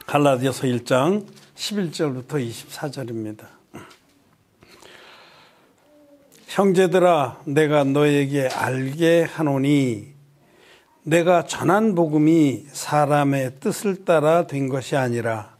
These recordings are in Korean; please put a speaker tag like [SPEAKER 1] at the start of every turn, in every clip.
[SPEAKER 1] 갈라디아서 1장 11절부터 24절입니다. 형제들아, 내가 너에게 알게 하노니 내가 전한 복음이 사람의 뜻을 따라 된 것이 아니라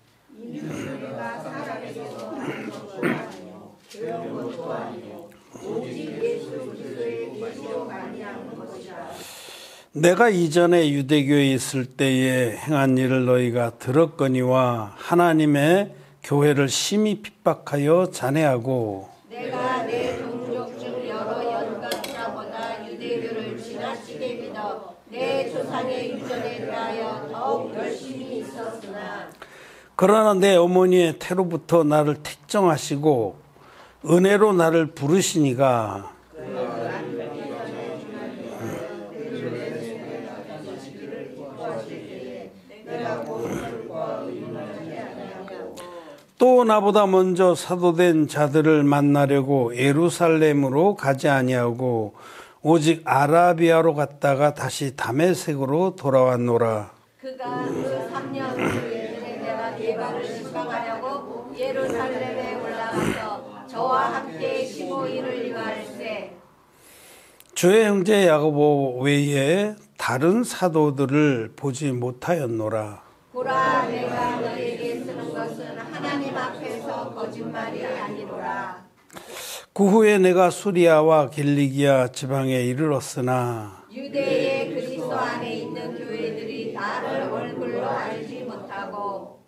[SPEAKER 1] 내가 이전에 유대교에 있을 때에 행한 일을 너희가 들었거니와 하나님의 교회를 심히 핍박하여 잔해하고
[SPEAKER 2] 내가 내 동족 중 여러 연관자보다 유대교를 지나치게 믿어 내 조상의 유전에 대하여 더욱 열심히 있었으나
[SPEAKER 1] 그러나 내 어머니의 태로부터 나를 택정하시고 은혜로 나를 부르시니가 또 나보다 먼저 사도된 자들을 만나려고 예루살렘으로 가지 아니하고 오직 아라비아로 갔다가 다시 다메섹으로 돌아왔노라.
[SPEAKER 2] 그가 그 3년 후에 내가 게바를 신방하려고 예루살렘에 올라가서 저와 함께 15일을 유할세
[SPEAKER 1] 주의 형제 야고보 외에 다른 사도들을 보지 못하였노라.
[SPEAKER 2] 보라, 내가 너에게 쓰는 것은 하나님 앞에서 거짓말이 아니로라.
[SPEAKER 1] 그 후에 내가 수리아와 길리기아 지방에 이르렀으나
[SPEAKER 2] 유대의 그리스도 안에 있는 교회들이 나를 얼굴로 알지 못하고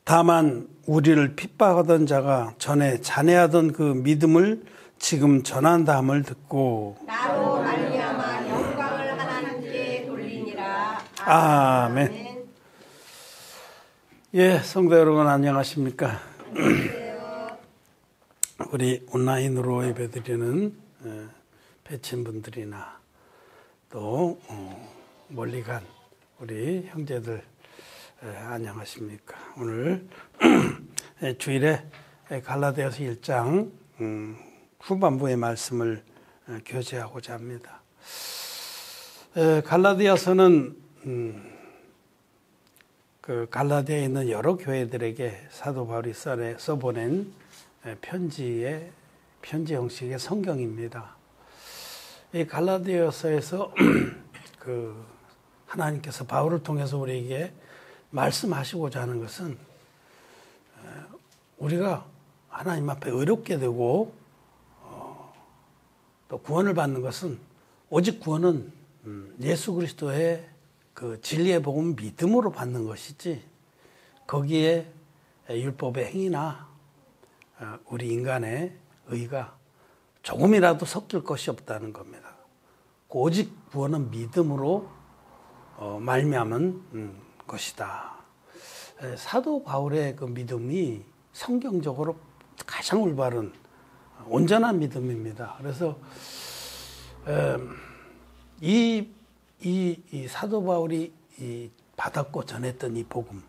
[SPEAKER 1] 다만 우리를 핍박하던 자가 전에 잔해하던 그 믿음을 지금 전한다함을 듣고
[SPEAKER 2] 나로 말미암아 영광을 하나님께 돌리니라.
[SPEAKER 1] 아멘. 예, 성도 여러분 안녕하십니까? 우리 온라인으로 예배드리는 배친분들이나 또 멀리 간 우리 형제들 안녕하십니까? 오늘 주일에 갈라디아서 1장 후반부의 말씀을 교제하고자 합니다. 갈라디아서는 그 갈라디아에 있는 여러 교회들에게 사도 바울이 써보낸 편지 형식의 성경입니다. 이 갈라디아서에서 그 하나님께서 바울을 통해서 우리에게 말씀하시고자 하는 것은 우리가 하나님 앞에 의롭게 되고 또 구원을 받는 것은 오직 구원은 예수 그리스도의 그 진리의 복음 믿음으로 받는 것이지 거기에 율법의 행위나 우리 인간의 의가 조금이라도 섞일 것이 없다는 겁니다. 오직 구원은 믿음으로 말미암은 것이다. 사도 바울의 그 믿음이 성경적으로 가장 올바른 온전한 믿음입니다. 그래서 이 사도 바울이 받았고 전했던 이 복음,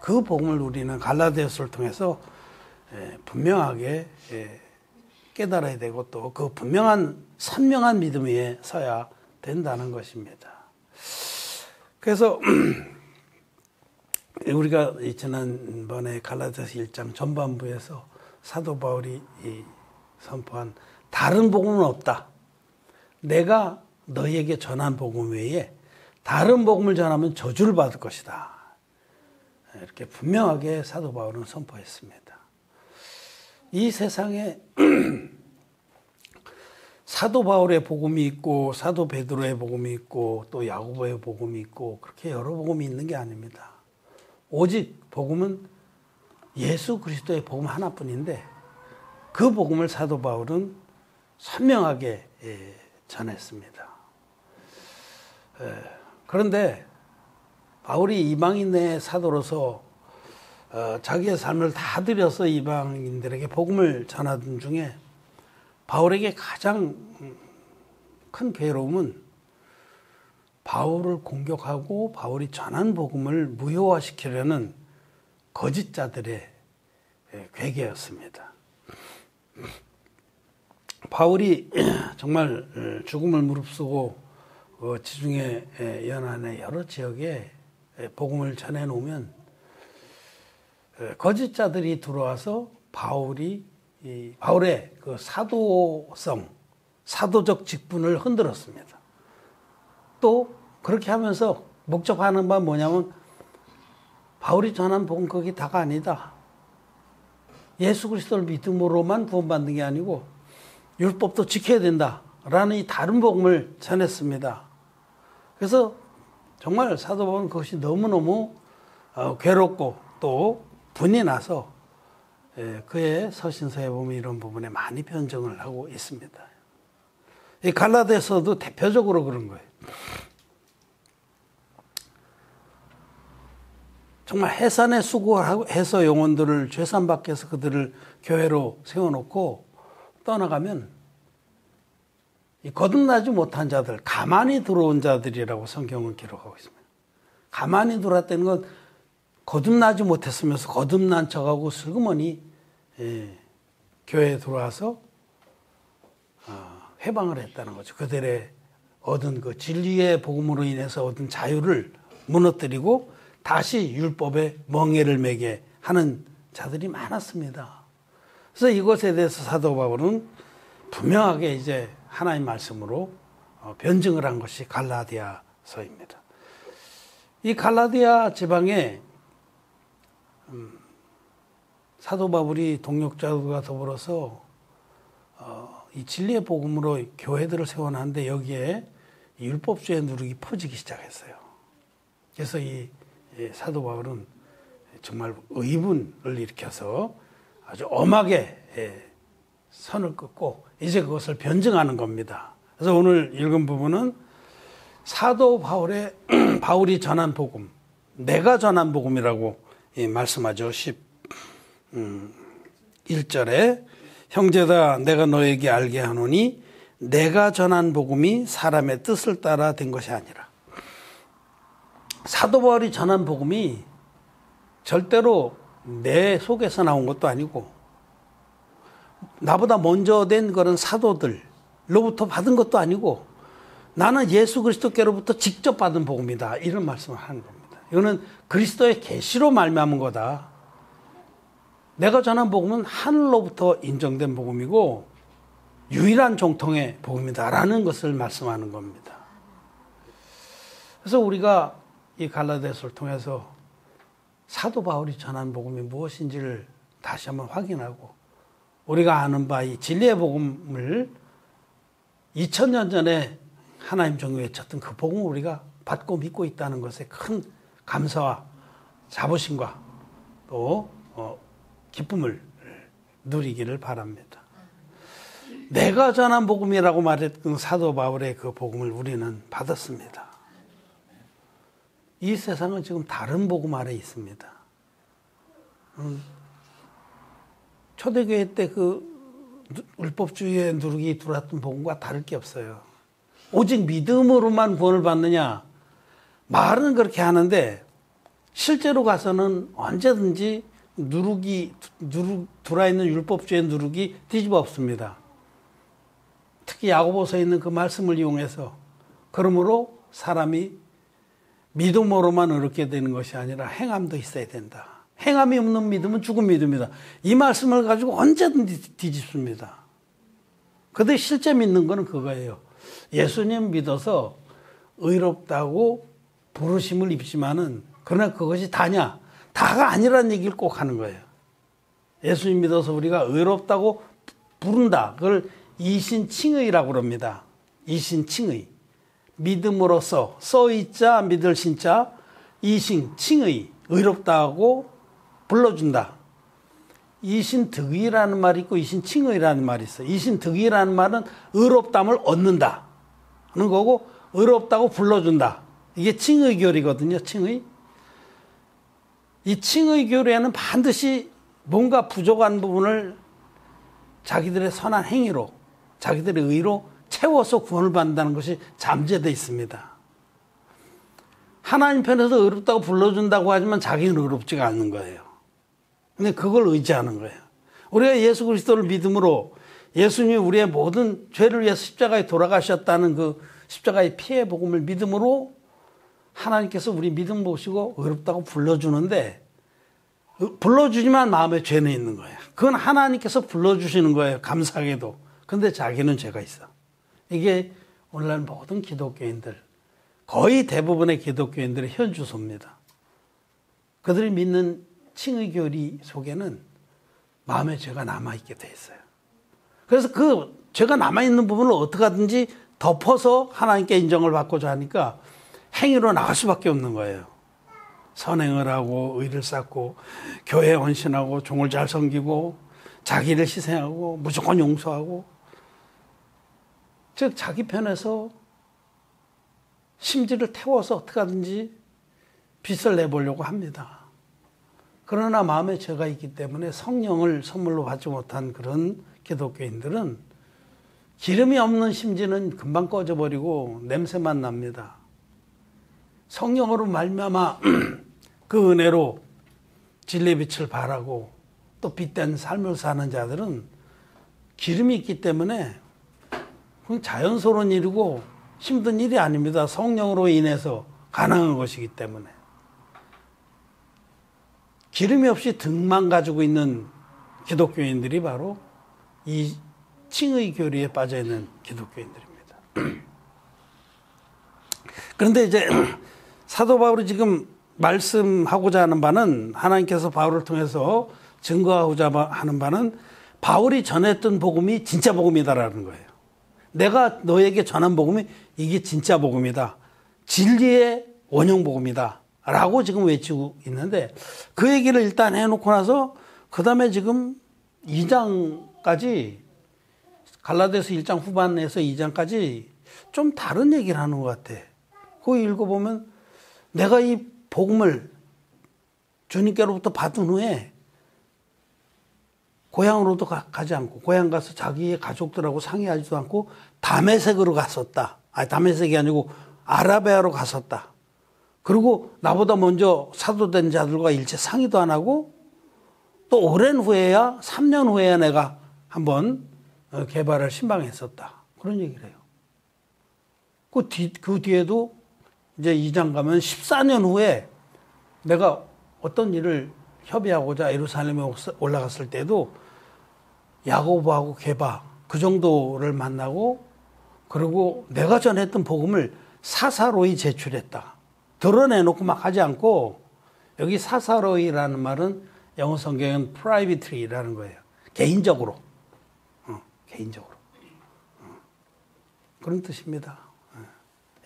[SPEAKER 1] 그 복음을 우리는 갈라디아서를 통해서 분명하게 깨달아야 되고 또 그 분명한 선명한 믿음 위에 서야 된다는 것입니다. 그래서 우리가 지난번에 갈라디아서 1장 전반부에서 사도 바울이 선포한 다른 복음은 없다. 내가 너희에게 전한 복음 외에 다른 복음을 전하면 저주를 받을 것이다. 이렇게 분명하게 사도 바울은 선포했습니다. 이 세상에 사도 바울의 복음이 있고 사도 베드로의 복음이 있고 또 야고보의 복음이 있고 그렇게 여러 복음이 있는 게 아닙니다. 오직 복음은 예수 그리스도의 복음 하나뿐인데 그 복음을 사도 바울은 선명하게 전했습니다. 그런데 바울이 이방인의 사도로서 자기의 삶을 다 들여서 이방인들에게 복음을 전하던 중에 바울에게 가장 큰 괴로움은 바울을 공격하고 바울이 전한 복음을 무효화시키려는 거짓자들의 괴계였습니다. 바울이 정말 죽음을 무릅쓰고 지중해 연안의 여러 지역에 복음을 전해놓으면 거짓자들이 들어와서 바울의 그 사도적 직분을 흔들었습니다. 또 그렇게 하면서 목적하는 바는 뭐냐면 바울이 전한 복음 거기 다가 아니다. 예수 그리스도를 믿음으로만 구원받는 게 아니고 율법도 지켜야 된다라는 이 다른 복음을 전했습니다. 그래서 정말 사도 바울은 그것이 너무너무 괴롭고 또 분이 나서 그의 서신서에 보면 이런 부분에 많이 변증을 하고 있습니다. 이 갈라디아서도 대표적으로 그런 거예요. 정말 해산에 수고해서 영혼들을 죄산받게 해서 그들을 교회로 세워놓고 떠나가면 이 거듭나지 못한 자들, 가만히 들어온 자들이라고 성경은 기록하고 있습니다. 가만히 들어왔다는 건 거듭나지 못했으면서 거듭난 척하고 슬그머니 교회에 들어와서 회방을 했다는 거죠. 그들의 얻은 그 진리의 복음으로 인해서 얻은 자유를 무너뜨리고 다시 율법의 멍에를 매게 하는 자들이 많았습니다. 그래서 이것에 대해서 사도 바울은 분명하게 이제 하나님 말씀으로 변증을 한 것이 갈라디아서입니다. 이 갈라디아 지방에 사도 바울이 동역자들과 더불어서 이 진리의 복음으로 교회들을 세워놨는데 여기에 율법주의 누룩이 퍼지기 시작했어요. 그래서 이 사도 바울은 정말 의분을 일으켜서 아주 엄하게 선을 긋고 이제 그것을 변증하는 겁니다. 그래서 오늘 읽은 부분은 사도 바울이 전한 복음, 내가 전한 복음이라고 말씀하죠. 11절에 형제다 내가 너에게 알게 하노니 내가 전한 복음이 사람의 뜻을 따라 된 것이 아니라. 사도 바울이 전한 복음이 절대로 내 속에서 나온 것도 아니고 나보다 먼저 된 그런 사도들로부터 받은 것도 아니고 나는 예수 그리스도께로부터 직접 받은 복음이다. 이런 말씀을 하는 겁니다. 이거는 그리스도의 계시로 말미암은 거다. 내가 전한 복음은 하늘로부터 인정된 복음이고 유일한 정통의 복음이다라는 것을 말씀하는 겁니다. 그래서 우리가 이 갈라디아서를 통해서 사도 바울이 전한 복음이 무엇인지를 다시 한번 확인하고 우리가 아는 바 이 진리의 복음을 2000년 전에 하나님 종이 외쳤던 그 복음을 우리가 받고 믿고 있다는 것에 큰 감사와 자부심과 또 기쁨을 누리기를 바랍니다. 내가 전한 복음이라고 말했던 사도 바울의 그 복음을 우리는 받았습니다. 이 세상은 지금 다른 복음 아래 있습니다. 초대교회 때 그 율법주의의 누룩이 들어왔던 복음과 다를 게 없어요. 오직 믿음으로만 구원을 받느냐? 말은 그렇게 하는데 실제로 가서는 언제든지 들어있는 율법주의의 누룩이 뒤집어 엎습니다. 특히 야고보서에 있는 그 말씀을 이용해서 그러므로 사람이 믿음으로만 얻게 되는 것이 아니라 행함도 있어야 된다. 행함이 없는 믿음은 죽은 믿음이다. 이 말씀을 가지고 언제든지 뒤집습니다. 근데 실제 믿는 거는 그거예요. 예수님 믿어서 의롭다고 부르심을 입지만은 그러나 그것이 다냐? 다가 아니라는 얘기를 꼭 하는 거예요. 예수님 믿어서 우리가 의롭다고 부른다. 그걸 이신칭의라고 그럽니다. 이신칭의. 믿음으로써 써있자 믿을 신자 이신칭의 의롭다고 불러준다. 이신득의라는 말이 있고 이신칭의라는 말이 있어요. 이신득의라는 말은 의롭담을 얻는다 하는 거고 의롭다고 불러준다. 이게 칭의교리거든요. 칭의. 이 칭의교리에는 반드시 뭔가 부족한 부분을 자기들의 선한 행위로 자기들의 의로 채워서 구원을 받는다는 것이 잠재되어 있습니다. 하나님 편에서 의롭다고 불러준다고 하지만 자기는 의롭지가 않는 거예요. 근데 그걸 의지하는 거예요. 우리가 예수 그리스도를 믿음으로 예수님이 우리의 모든 죄를 위해서 십자가에 돌아가셨다는 그 십자가의 피의 복음을 믿음으로 하나님께서 우리 믿음 보시고 의롭다고 불러주는데 불러주지만 마음에 죄는 있는 거예요. 그건 하나님께서 불러주시는 거예요. 감사하게도. 근데 자기는 죄가 있어. 이게 오늘날 모든 기독교인들, 거의 대부분의 기독교인들의 현주소입니다. 그들이 믿는 칭의교리 속에는 마음의 죄가 남아있게 돼 있어요. 그래서 그 죄가 남아있는 부분을 어떻게 하든지 덮어서 하나님께 인정을 받고자 하니까 행위로 나갈 수밖에 없는 거예요. 선행을 하고 의를 쌓고 교회에 헌신하고 종을 잘 섬기고 자기를 희생하고 무조건 용서하고, 즉 자기 편에서 심지를 태워서 어떻게 하든지 빚을 내보려고 합니다. 그러나 마음에 죄가 있기 때문에 성령을 선물로 받지 못한 그런 기독교인들은 기름이 없는 심지는 금방 꺼져버리고 냄새만 납니다. 성령으로 말미암아 그 은혜로 진리의 빛을 발하고 또 빛된 삶을 사는 자들은 기름이 있기 때문에 그건 자연스러운 일이고 힘든 일이 아닙니다. 성령으로 인해서 가능한 것이기 때문에. 기름이 없이 등만 가지고 있는 기독교인들이 바로 이 칭의 교리에 빠져 있는 기독교인들입니다. 그런데 이제 사도 바울이 지금 말씀하고자 하는 바는, 하나님께서 바울을 통해서 증거하고자 하는 바는 바울이 전했던 복음이 진짜 복음이다라는 거예요. 내가 너에게 전한 복음이 이게 진짜 복음이다. 진리의 원형 복음이다. 라고 지금 외치고 있는데, 그 얘기를 일단 해놓고 나서 그 다음에 지금 2장까지, 갈라디아서 1장 후반에서 2장까지 좀 다른 얘기를 하는 것 같아. 그거 읽어보면 내가 이 복음을 주님께로부터 받은 후에 고향으로도 가지 않고, 고향 가서 자기의 가족들하고 상의하지도 않고 다메섹으로 갔었다. 아니, 다메섹이 아니고 아라베아로 갔었다. 그리고 나보다 먼저 사도된 자들과 일체 상의도 안 하고 또 오랜 후에야, 3년 후에야 내가 한번 개발을 신방했었다. 그런 얘기를 해요. 그 뒤에도 이제 2장 가면 14년 후에 내가 어떤 일을 협의하고자 예루살렘에 올라갔을 때도 야고보하고 게바 그 정도를 만나고, 그리고 내가 전했던 복음을 사사로이 제출했다. 드러내놓고 막 하지 않고, 여기 사사로이라는 말은 영어 성경은 privately라는 거예요. 개인적으로. 개인적으로. 그런 뜻입니다.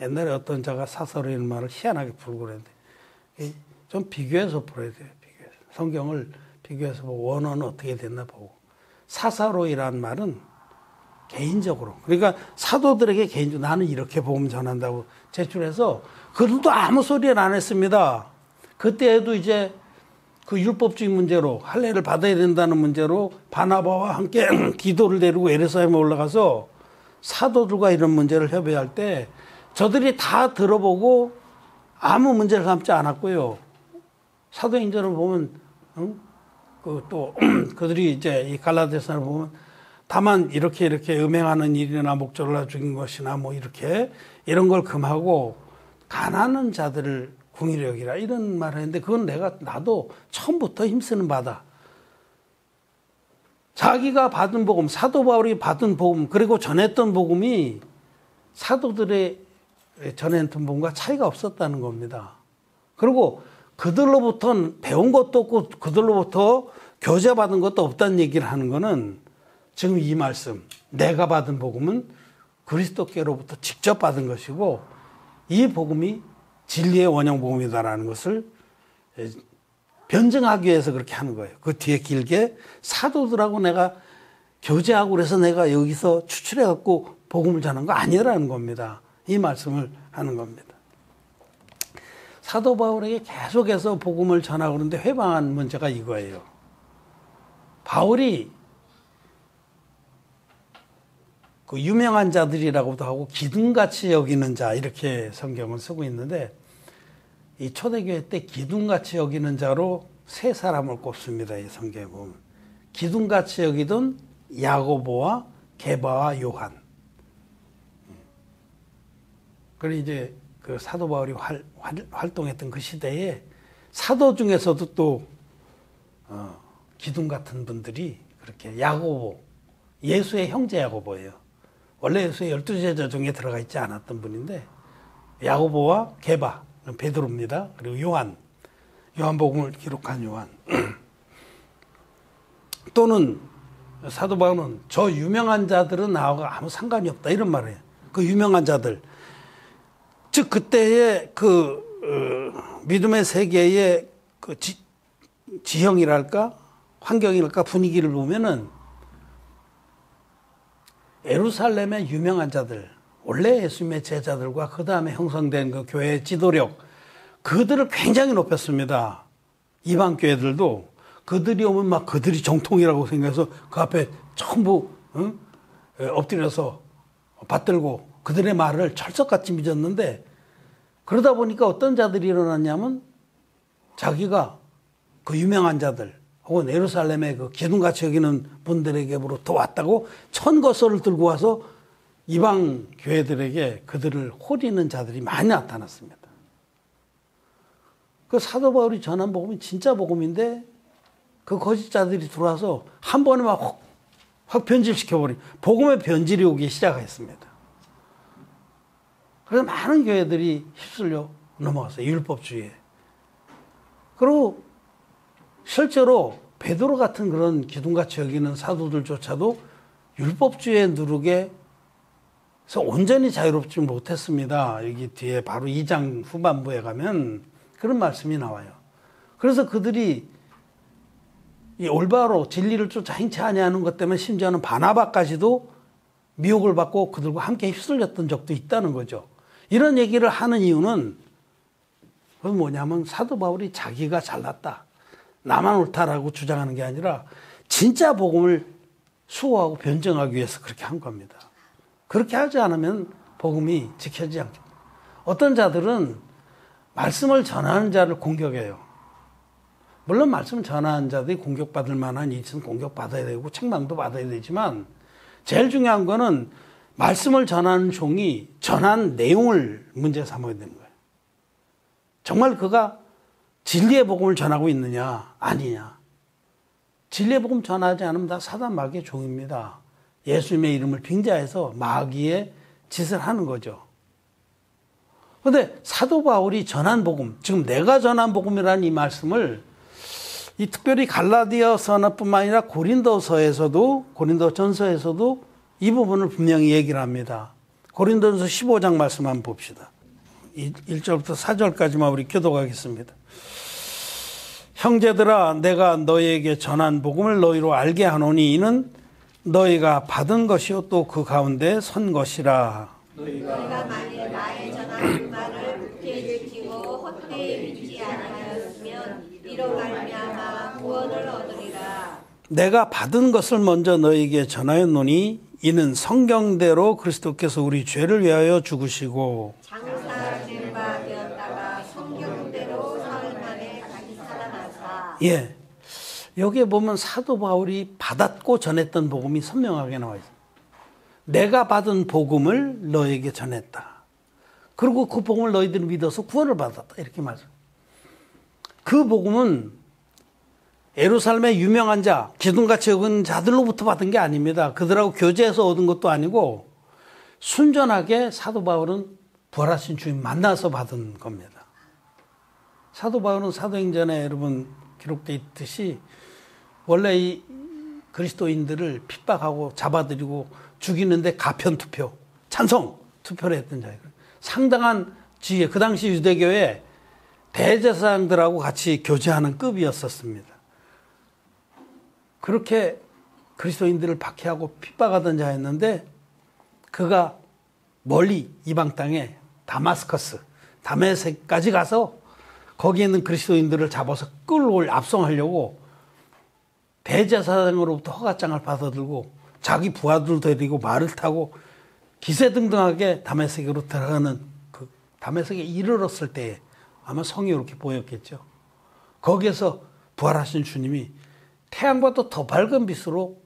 [SPEAKER 1] 옛날에 어떤 자가 사사로이라는 말을 희한하게 부르고 그랬는데, 좀 비교해서 풀어야 돼요. 비교해서. 성경을 비교해서 보고 원어는 어떻게 됐나 보고. 사사로이라는 말은 개인적으로, 그러니까 사도들에게 개인적으로 나는 이렇게 복음 전한다고 제출해서 그들도 아무 소리를 안 했습니다. 그때에도 이제 그 율법적인 문제로 할례를 받아야 된다는 문제로 바나바와 함께 디도를 데리고 예루살렘에 올라가서 사도들과 이런 문제를 협의할 때 저들이 다 들어보고 아무 문제를 삼지 않았고요. 사도행전을 보면 또 그들이 이제 이 갈라디아서를 보면 다만 이렇게 음행하는 일이나 목적을 죽인 것이나 뭐 이렇게 이런 걸 금하고 가난한 자들을 궁히 여기라 이런 말을 했는데, 그건 나도 처음부터 힘쓰는 바다. 자기가 받은 복음, 사도 바울이 받은 복음, 그리고 전했던 복음이 사도들의 전했던 복음과 차이가 없었다는 겁니다. 그리고 그들로부터 배운 것도 없고 그들로부터 교제받은 것도 없다는 얘기를 하는 거는 지금 이 말씀, 내가 받은 복음은 그리스도께로부터 직접 받은 것이고 이 복음이 진리의 원형 복음이다라는 것을 변증하기 위해서 그렇게 하는 거예요. 그 뒤에 길게 사도들하고 내가 교제하고 그래서 내가 여기서 추출해갖고 복음을 전한 거 아니라는 겁니다. 이 말씀을 하는 겁니다. 사도 바울에게 계속해서 복음을 전하고 그러는데 회방한 문제가 이거예요. 바울이 그 유명한 자들이라고도 하고 기둥같이 여기는 자 이렇게 성경을 쓰고 있는데, 이 초대교회 때 기둥같이 여기는 자로 세 사람을 꼽습니다. 이 성경에 보면 기둥같이 여기던 야고보와 게바와 요한. 그리고 이제 그 사도 바울이 활동했던 그 시대에 사도 중에서도 또 기둥 같은 분들이 그렇게 야고보, 예수의 형제 야고보예요. 원래 예수의 12제자 중에 들어가 있지 않았던 분인데 야고보와 게바, 베드로입니다. 그리고 요한복음을 기록한 요한. 또는 사도 바울은 저 유명한 자들은 나하고 아무 상관이 없다 이런 말을 해요. 그 유명한 자들, 즉 그때의 믿음의 세계의 그 지형이랄까 환경이랄까 분위기를 보면은 예루살렘의 유명한 자들, 원래 예수님의 제자들과 그 다음에 형성된 그 교회의 지도력, 그들을 굉장히 높였습니다. 이방 교회들도 그들이 오면 막 그들이 정통이라고 생각해서 그 앞에 전부 엎드려서 받들고 그들의 말을 철석같이 믿었는데, 그러다 보니까 어떤 자들이 일어났냐면 자기가 그 유명한 자들 혹은 예루살렘의 그 기둥같이 여기는 분들에게로부터 왔다고 천거설을 들고 와서 이방 교회들에게 그들을 호리는 자들이 많이 나타났습니다. 그 사도 바울이 전한 복음이 진짜 복음인데 그 거짓자들이 들어와서 한 번에 막 확 변질시켜버린 복음의 변질이 오기 시작했습니다. 그래서 많은 교회들이 휩쓸려 넘어갔어요. 율법주의에. 그리고 실제로 베드로 같은 그런 기둥같이 여기는 사도들조차도 율법주의의 누룩에서 온전히 자유롭지 못했습니다. 여기 뒤에 바로 2장 후반부에 가면 그런 말씀이 나와요. 그래서 그들이 이 올바로 진리를 쫓아 행치 아니하는 것 때문에 심지어는 바나바까지도 미혹을 받고 그들과 함께 휩쓸렸던 적도 있다는 거죠. 이런 얘기를 하는 이유는 그건 뭐냐면 사도 바울이 자기가 잘났다, 나만 옳다라고 주장하는 게 아니라 진짜 복음을 수호하고 변증하기 위해서 그렇게 한 겁니다. 그렇게 하지 않으면 복음이 지켜지지 않겠다. 어떤 자들은 말씀을 전하는 자를 공격해요. 물론 말씀을 전하는 자들이 공격받을 만한 일은 공격받아야 되고 책망도 받아야 되지만 제일 중요한 거는 말씀을 전하는 종이 전한 내용을 문제 삼아야 되는 거예요. 정말 그가 진리의 복음을 전하고 있느냐 아니냐. 진리의 복음 전하지 않으면 다 사단 마귀의 종입니다. 예수님의 이름을 빙자해서 마귀의 짓을 하는 거죠. 그런데 사도 바울이 전한 복음, 지금 내가 전한 복음이라는 이 말씀을 이 특별히 갈라디아서뿐만 아니라 고린도전서에서도 이 부분을 분명히 얘기를 합니다. 고린도전서 15장 말씀 한번 봅시다. 1절부터 4절까지만 우리 교독하겠습니다. 형제들아, 내가 너희에게 전한 복음을 너희로 알게 하노니 이는 너희가 받은 것이요 또 그 가운데 선 것이라.
[SPEAKER 2] 너희가 만일 나의 전한 말을 굳게 지키고 헛되이 믿지 아니하였으면 이로 말미암아 구원을 얻으리라.
[SPEAKER 1] 내가 받은 것을 먼저 너희에게 전하였노니 이는 성경대로 그리스도께서 우리 죄를 위하여 죽으시고
[SPEAKER 2] 장사된 바 되었다가 성경대로 사흘 만에 다시 살아나사.
[SPEAKER 1] 예, 여기에 보면 사도 바울이 받았고 전했던 복음이 선명하게 나와 있습니다. 내가 받은 복음을 너에게 전했다. 그리고 그 복음을 너희들이 믿어서 구원을 받았다. 이렇게 말합니다. 그 복음은 예루살렘의 유명한 자, 기둥같이 여긴 자들로부터 받은 게 아닙니다. 그들하고 교제해서 얻은 것도 아니고 순전하게 사도 바울은 부활하신 주님 만나서 받은 겁니다. 사도 바울은 사도행전에 여러분 기록되어 있듯이 원래 이 그리스도인들을 핍박하고 잡아들이고 죽이는데 가편투표, 찬성 투표를 했던 자예요. 상당한 지혜, 그 당시 유대교의 대제사장들하고 같이 교제하는 급이었었습니다. 그렇게 그리스도인들을 박해하고 핍박하던 자였는데 그가 멀리 이방 땅에 다마스커스, 다메섹까지 가서 거기에 있는 그리스도인들을 잡아서 끌고 압송하려고 대제사장으로부터 허가장을 받아들고 자기 부하들 데리고 말을 타고 기세등등하게 다메섹으로 들어가는 그 다메섹에 이르렀을 때에 아마 성이 이렇게 보였겠죠. 거기에서 부활하신 주님이 태양보다 더 밝은 빛으로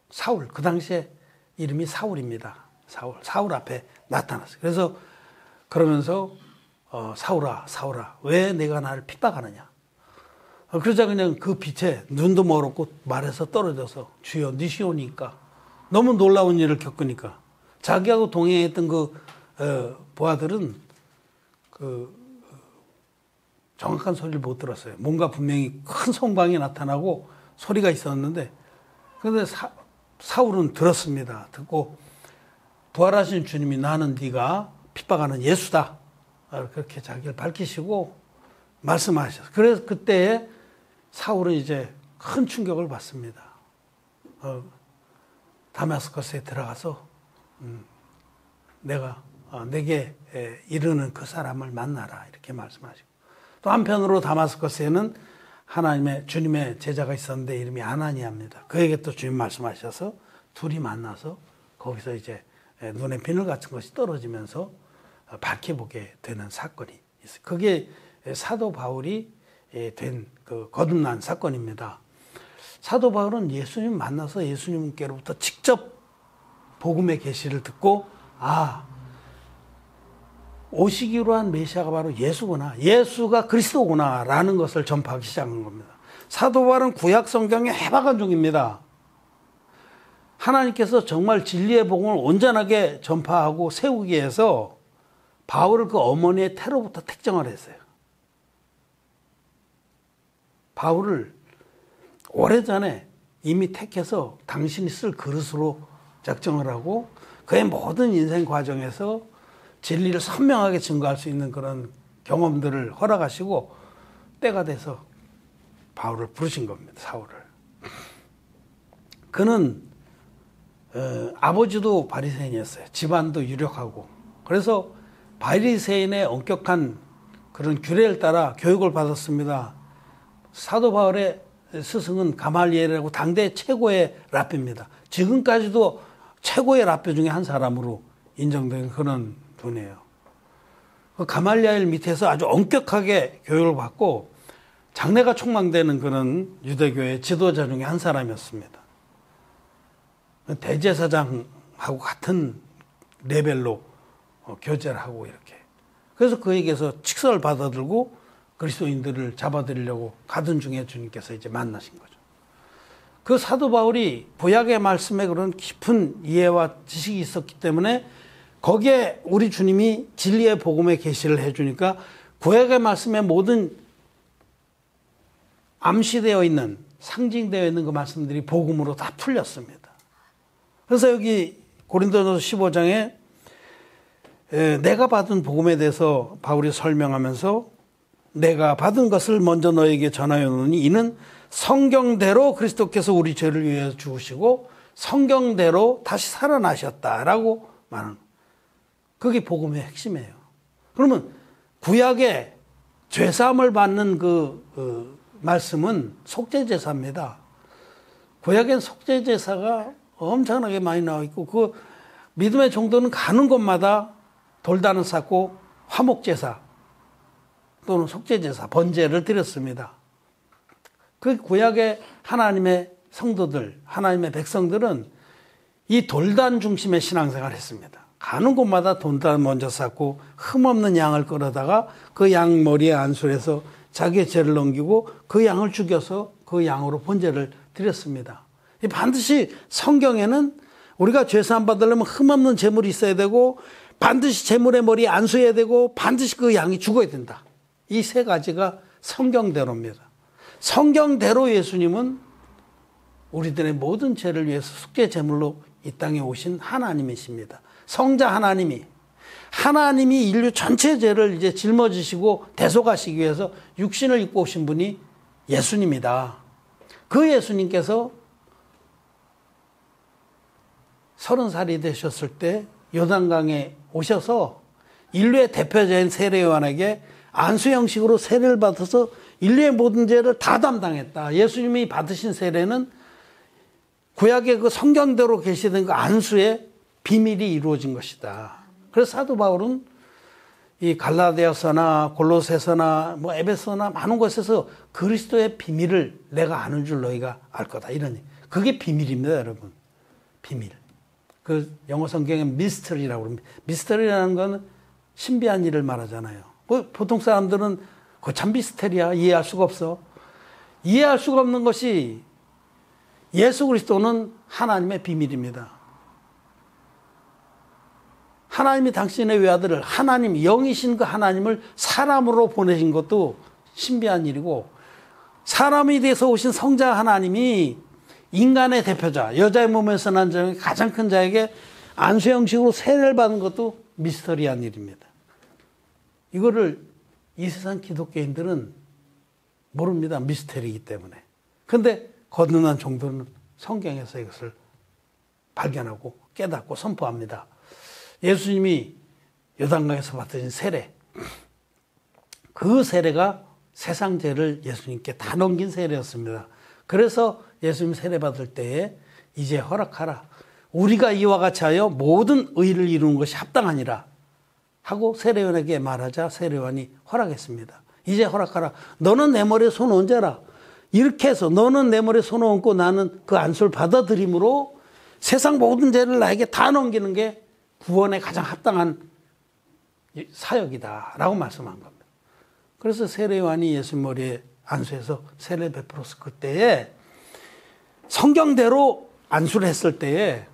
[SPEAKER 1] 사울, 그 당시에 이름이 사울입니다. 사울 앞에 나타났어요. 그래서 그러면서 사울아, 사울아, 왜 내가 나를 핍박하느냐? 그러자 그냥 그 빛에 눈도 멀었고 말에서 떨어져서 주여 니시오니까 너무 놀라운 일을 겪으니까 자기하고 동행했던 부하들은 정확한 소리를 못 들었어요. 뭔가 분명히 큰 성방이 나타나고 소리가 있었는데 그런데 사울은 들었습니다. 듣고 부활하신 주님이 나는 네가 핍박하는 예수다. 그렇게 자기를 밝히시고 말씀하셨어요. 그래서 그때에 사울은 이제 큰 충격을 받습니다. 다마스커스에 들어가서 내게 이르는 그 사람을 만나라 이렇게 말씀하시고 또 한편으로 다마스커스에는 주님의 제자가 있었는데 이름이 아나니아입니다. 그에게 또 주님 말씀하셔서 둘이 만나서 거기서 이제 눈에 비늘 같은 것이 떨어지면서 밝게 보게 되는 사건이 있어요. 그게 사도 바울이 된 거듭난 사건입니다. 사도 바울은 예수님 만나서 예수님께로부터 직접 복음의 계시를 듣고 오시기로 한 메시아가 바로 예수구나. 예수가 그리스도구나 라는 것을 전파하기 시작한 겁니다. 사도 바울은 구약 성경의 해박한 종입니다. 하나님께서 정말 진리의 복음을 온전하게 전파하고 세우기 위해서 바울을 그 어머니의 태로부터 택정을 했어요. 바울을 오래전에 이미 택해서 당신이 쓸 그릇으로 작정을 하고 그의 모든 인생 과정에서 진리를 선명하게 증거할 수 있는 그런 경험들을 허락하시고 때가 돼서 바울을 부르신 겁니다. 사울을. 그는 아버지도 바리새인이었어요. 집안도 유력하고. 그래서 바리새인의 엄격한 그런 규례를 따라 교육을 받았습니다. 사도 바울의 스승은 가말리엘이라고 당대 최고의 랍비입니다. 지금까지도 최고의 랍비 중에 한 사람으로 인정된 그런 분이에요. 가말리엘 밑에서 아주 엄격하게 교육을 받고 장래가 촉망되는 그런 유대교의 지도자 중에 한 사람이었습니다. 대제사장하고 같은 레벨로 교제를 하고 이렇게. 그래서 그에게서 칙서를 받아들고 그리스도인들을 잡아들이려고 가던 중에 주님께서 이제 만나신 거죠. 그 사도 바울이 구약의 말씀에 그런 깊은 이해와 지식이 있었기 때문에 거기에 우리 주님이 진리의 복음의 계시를 해주니까 구약의 말씀에 모든 암시되어 있는 상징되어 있는 그 말씀들이 복음으로 다 풀렸습니다. 그래서 여기 고린도전서 15장에 내가 받은 복음에 대해서 바울이 설명하면서 내가 받은 것을 먼저 너에게 전하여 놓으니 이는 성경대로 그리스도께서 우리 죄를 위해 죽으시고 성경대로 다시 살아나셨다라고 말하는 거예요. 그게 복음의 핵심이에요. 그러면 구약의 죄사함을 받는 그 말씀은 속죄제사입니다. 구약엔 속죄제사가 엄청나게 많이 나와 있고 그 믿음의 정도는 가는 곳마다 돌단을 쌓고 화목제사 또는 속죄제사, 번제를 드렸습니다. 그 구약의 하나님의 성도들, 하나님의 백성들은 이 돌단 중심의 신앙생활을 했습니다. 가는 곳마다 돌단 먼저 쌓고 흠없는 양을 끌어다가 그 양 머리에 안수해서 자기의 죄를 넘기고 그 양을 죽여서 그 양으로 번제를 드렸습니다. 반드시 성경에는 우리가 죄사함 받으려면 흠없는 제물이 있어야 되고 반드시 제물의 머리에 안수해야 되고 반드시 그 양이 죽어야 된다. 이 세 가지가 성경대로입니다. 성경대로 예수님은 우리들의 모든 죄를 위해서 속죄 제물로 이 땅에 오신 하나님이십니다. 성자 하나님이 인류 전체 죄를 이제 짊어지시고 대속하시기 위해서 육신을 입고 오신 분이 예수님이다. 그 예수님께서 30살이 되셨을 때 요단강에 오셔서 인류의 대표자인 세례 요한에게 안수 형식으로 세례를 받아서 인류의 모든 죄를 다 담당했다. 예수님이 받으신 세례는 구약의 그 성경대로 계시던 그 안수의 비밀이 이루어진 것이다. 그래서 사도 바울은 이 갈라디아서나 골로새서나 에베소나 많은 곳에서 그리스도의 비밀을 내가 아는 줄 너희가 알 거다. 이런 그게 비밀입니다, 여러분. 비밀. 그 영어 성경에 미스터리라고 합니다. 미스터리라는 건 신비한 일을 말하잖아요. 보통 사람들은 그 참 미스터리야. 이해할 수가 없어. 이해할 수가 없는 것이 예수 그리스도는 하나님의 비밀입니다. 하나님이 당신의 외아들을 하나님, 영이신 그 하나님을 사람으로 보내신 것도 신비한 일이고, 사람이 돼서 오신 성자 하나님이 인간의 대표자, 여자의 몸에서 난 자 가장 큰 자에게 안수 형식으로 세례를 받은 것도 미스터리한 일입니다. 이거를 이 세상 기독교인들은 모릅니다. 미스터리이기 때문에. 그런데 거듭난 종들은 성경에서 이것을 발견하고 깨닫고 선포합니다. 예수님이 요단강에서 받으신 세례, 그 세례가 세상 죄를 예수님께 다 넘긴 세례였습니다. 그래서 예수님 세례 받을 때에 이제 허락하라. 우리가 이와 같이 하여 모든 의를 이루는 것이 합당하니라 하고 세례요한에게 말하자 세례요한이 허락했습니다. 이제 허락하라. 너는 내 머리에 손 얹어라. 이렇게 해서 너는 내 머리에 손을 얹고 나는 그 안수를 받아들임으로 세상 모든 죄를 나에게 다 넘기는 게 구원에 가장 합당한 사역이다 라고 말씀한 겁니다. 그래서 세례요한이 예수님 머리에 안수해서 세례를 베풀었을 그때에 성경대로 안수를 했을 때에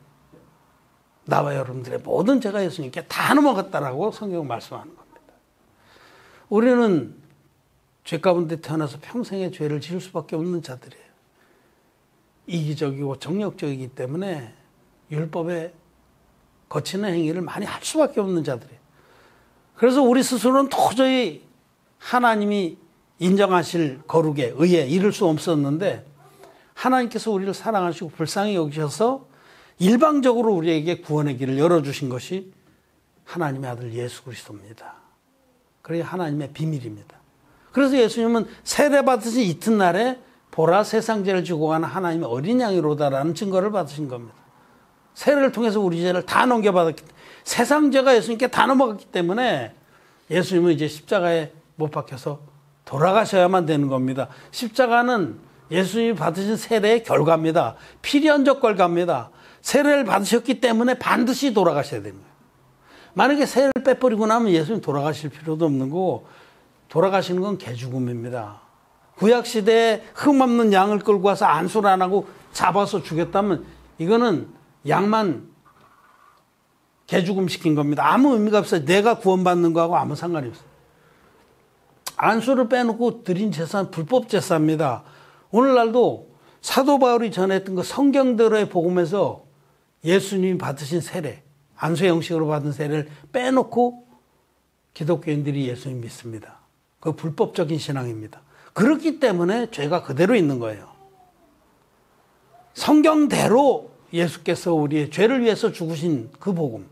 [SPEAKER 1] 나와 여러분들의 모든 죄가 예수님께 다 넘어갔다라고 성경 말씀하는 겁니다. 우리는 죄 가운데 태어나서 평생의 죄를 지을 수밖에 없는 자들이에요. 이기적이고 정력적이기 때문에 율법에 거치는 행위를 많이 할 수밖에 없는 자들이에요. 그래서 우리 스스로는 도저히 하나님이 인정하실 거룩에 의에 이를 수 없었는데 하나님께서 우리를 사랑하시고 불쌍히 여기셔서 일방적으로 우리에게 구원의 길을 열어주신 것이 하나님의 아들 예수 그리스도입니다. 그게 하나님의 비밀입니다. 그래서 예수님은 세례 받으신 이튿날에 보라 세상 죄를 지고 가는 하나님의 어린 양이로다라는 증거를 받으신 겁니다. 세례를 통해서 우리 죄를 다 넘겨받았기 때문에 세상 죄가 예수님께 다 넘어갔기 때문에 예수님은 이제 십자가에 못 박혀서 돌아가셔야만 되는 겁니다. 십자가는 예수님이 받으신 세례의 결과입니다. 필연적 결과입니다. 세례를 받으셨기 때문에 반드시 돌아가셔야 되는 거예요. 만약에 세례를 빼버리고 나면 예수님 돌아가실 필요도 없는 거고 돌아가시는 건 개죽음입니다. 구약시대에 흠없는 양을 끌고 와서 안수를 안 하고 잡아서 죽였다면 이거는 양만 개죽음 시킨 겁니다. 아무 의미가 없어요. 내가 구원받는 거하고 아무 상관이 없어요. 안수를 빼놓고 드린 제사는 불법 제사입니다. 오늘날도 사도 바울이 전했던 그 성경대로의 복음에서 예수님이 받으신 세례, 안수의 형식으로 받은 세례를 빼놓고 기독교인들이 예수님 믿습니다. 그 불법적인 신앙입니다. 그렇기 때문에 죄가 그대로 있는 거예요. 성경대로 예수께서 우리의 죄를 위해서 죽으신 그 복음,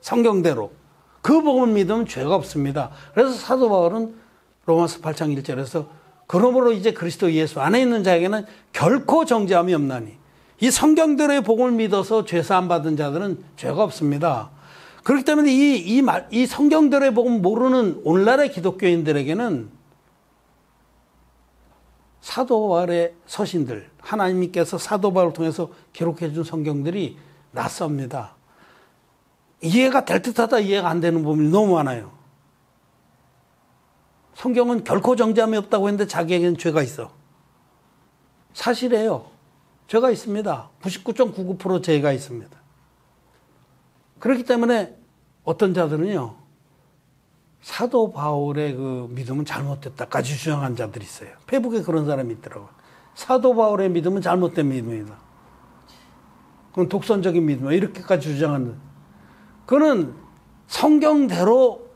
[SPEAKER 1] 성경대로 그 복음을 믿으면 죄가 없습니다. 그래서 사도 바울은 로마서 8장 1절에서 그러므로 이제 그리스도 예수 안에 있는 자에게는 결코 정죄함이 없나니 이 성경대로의 복음을 믿어서 죄사함 받은 자들은 죄가 없습니다. 그렇기 때문에 이 성경대로의 복음 모르는 오늘날의 기독교인들에게는 사도 바울의 서신들, 하나님께서 사도 바울을 통해서 기록해 준 성경들이 낯섭니다. 이해가 될 듯하다 이해가 안 되는 부분이 너무 많아요. 성경은 결코 정죄함이 없다고 했는데 자기에게는 죄가 있어. 사실이에요. 죄가 있습니다. 99.99% 죄가 있습니다. 그렇기 때문에 어떤 자들은요, 사도 바울의 그 믿음은 잘못됐다까지 주장한 자들이 있어요. 페북에 그런 사람이 있더라고요. 사도 바울의 믿음은 잘못된 믿음이다. 그건 독선적인 믿음이다. 이렇게까지 주장하는. 그는 성경대로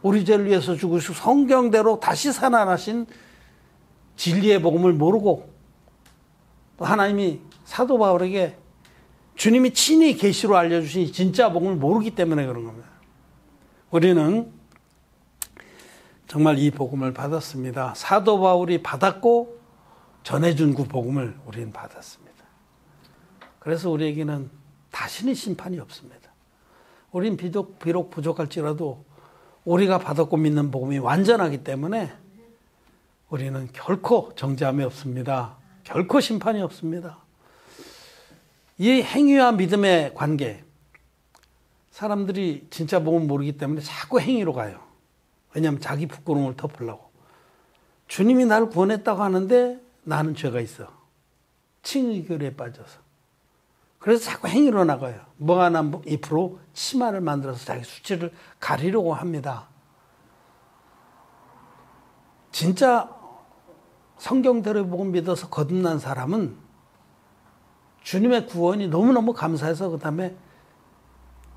[SPEAKER 1] 우리 죄를 위해서 죽으시고 성경대로 다시 살아나신 진리의 복음을 모르고 하나님이 사도 바울에게 주님이 친히 계시로 알려주신 진짜 복음을 모르기 때문에 그런 겁니다. 우리는 정말 이 복음을 받았습니다. 사도 바울이 받았고 전해준 그 복음을 우리는 받았습니다. 그래서 우리에게는 다시는 심판이 없습니다. 우린 비록 부족할지라도 우리가 받았고 믿는 복음이 완전하기 때문에 우리는 결코 정죄함이 없습니다. 결코 심판이 없습니다. 이 행위와 믿음의 관계, 사람들이 진짜 복음 모르기 때문에 자꾸 행위로 가요. 왜냐하면 자기 부끄러움을 덮으려고. 주님이 나를 구원했다고 하는데 나는 죄가 있어. 칭의교리에 빠져서. 그래서 자꾸 행위로 나가요. 뭐 하나 입으로 치마를 만들어서 자기 수치를 가리려고 합니다. 진짜 성경대로 복음 믿어서 거듭난 사람은 주님의 구원이 너무너무 감사해서 그 다음에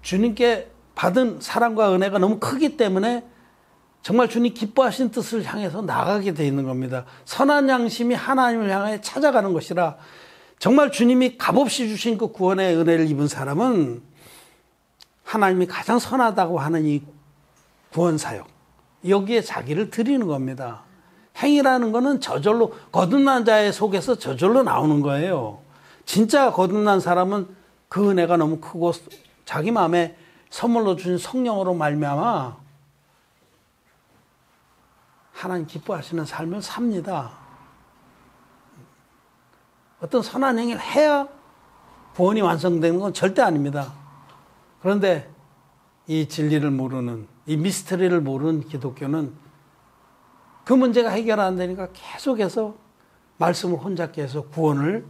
[SPEAKER 1] 주님께 받은 사랑과 은혜가 너무 크기 때문에 정말 주님 기뻐하신 뜻을 향해서 나가게 돼 있는 겁니다. 선한 양심이 하나님을 향해 찾아가는 것이라 정말 주님이 값없이 주신 그 구원의 은혜를 입은 사람은 하나님이 가장 선하다고 하는 이 구원 사역, 여기에 자기를 드리는 겁니다. 행위라는 거는 저절로 거듭난 자의 속에서 저절로 나오는 거예요. 진짜 거듭난 사람은 그 은혜가 너무 크고 자기 마음에 선물로 주신 성령으로 말미암아 하나님 기뻐하시는 삶을 삽니다. 어떤 선한 행위를 해야 구원이 완성되는 건 절대 아닙니다. 그런데 이 진리를 모르는, 이 미스터리를 모르는 기독교는 그 문제가 해결 안 되니까 계속해서 말씀을 혼잡게 해서 구원을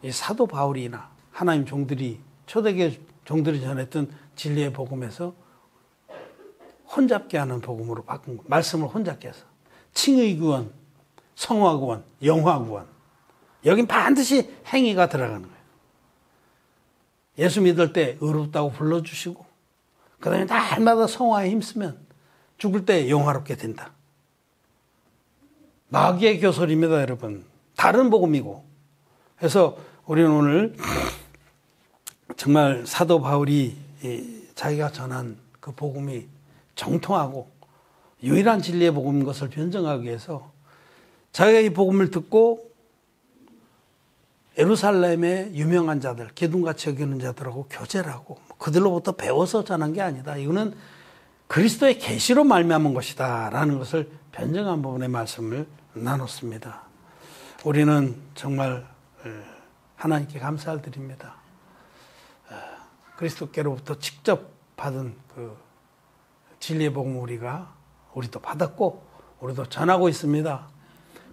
[SPEAKER 1] 이 사도 바울이나 하나님 종들이, 초대교회 종들이 전했던 진리의 복음에서 혼잡게 하는 복음으로 바꾼 거. 말씀을 혼잡게 해서. 칭의 구원, 성화 구원, 영화 구원. 여긴 반드시 행위가 들어가는 거예요. 예수 믿을 때 의롭다고 불러주시고, 그 다음에 날마다 성화에 힘쓰면 죽을 때 영화롭게 된다. 마귀의 교설입니다, 여러분. 다른 복음이고. 그래서 우리는 오늘 정말 사도 바울이 자기가 전한 그 복음이 정통하고 유일한 진리의 복음인 것을 변증하기 위해서 자기가 이 복음을 듣고 예루살렘의 유명한 자들, 기둥같이 여기는 자들하고 교제를 하고 그들로부터 배워서 전한 게 아니다. 이거는 그리스도의 계시로 말미암은 것이다 라는 것을 변증한 부분의 말씀을 나눴습니다. 우리는 정말 하나님께 감사를 드립니다. 그리스도께로부터 직접 받은 그 진리의 복음 우리도 받았고 우리도 전하고 있습니다.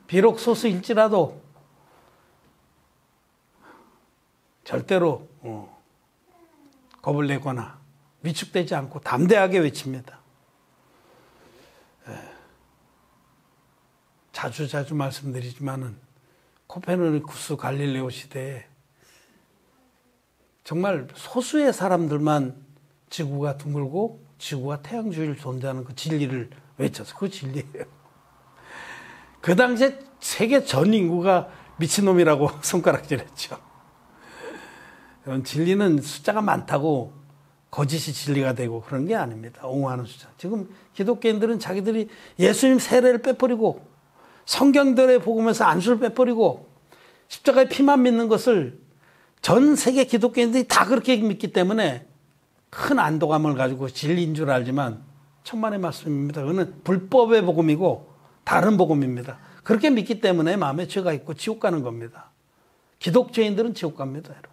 [SPEAKER 1] 비록 소수일지라도 절대로 겁을 내거나 위축되지 않고 담대하게 외칩니다. 자주 말씀드리지만은 코페르니쿠스 갈릴레오 시대에 정말 소수의 사람들만 지구가 둥글고 지구가 태양주위를 존재하는 그 진리를 외쳐서 그 진리예요. 그 당시에 세계 전 인구가 미친놈이라고 손가락질했죠. 진리는 숫자가 많다고 거짓이 진리가 되고 그런 게 아닙니다. 옹호하는 숫자. 지금 기독교인들은 자기들이 예수님 세례를 빼버리고 성경들의 복음에서 안수를 빼버리고 십자가의 피만 믿는 것을 전 세계 기독교인들이 다 그렇게 믿기 때문에 큰 안도감을 가지고 진리인 줄 알지만 천만의 말씀입니다. 그거는 불법의 복음이고 다른 복음입니다. 그렇게 믿기 때문에 마음에 죄가 있고 지옥 가는 겁니다. 기독교인들은 지옥 갑니다, 여러분.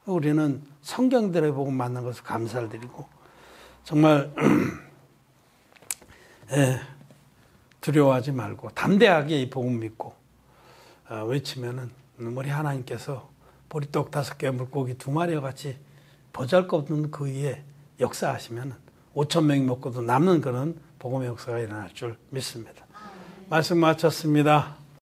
[SPEAKER 1] 우리는 성경들의 복음 만난 것을 감사를 드리고 정말 두려워하지 말고 담대하게 이 복음 믿고 외치면은 우리 하나님께서 보리떡 5개 물고기 2마리와 같이 보잘것없는 그 위에 역사하시면 5,000명이 먹고도 남는 그런 복음의 역사가 일어날 줄 믿습니다. 말씀 마쳤습니다.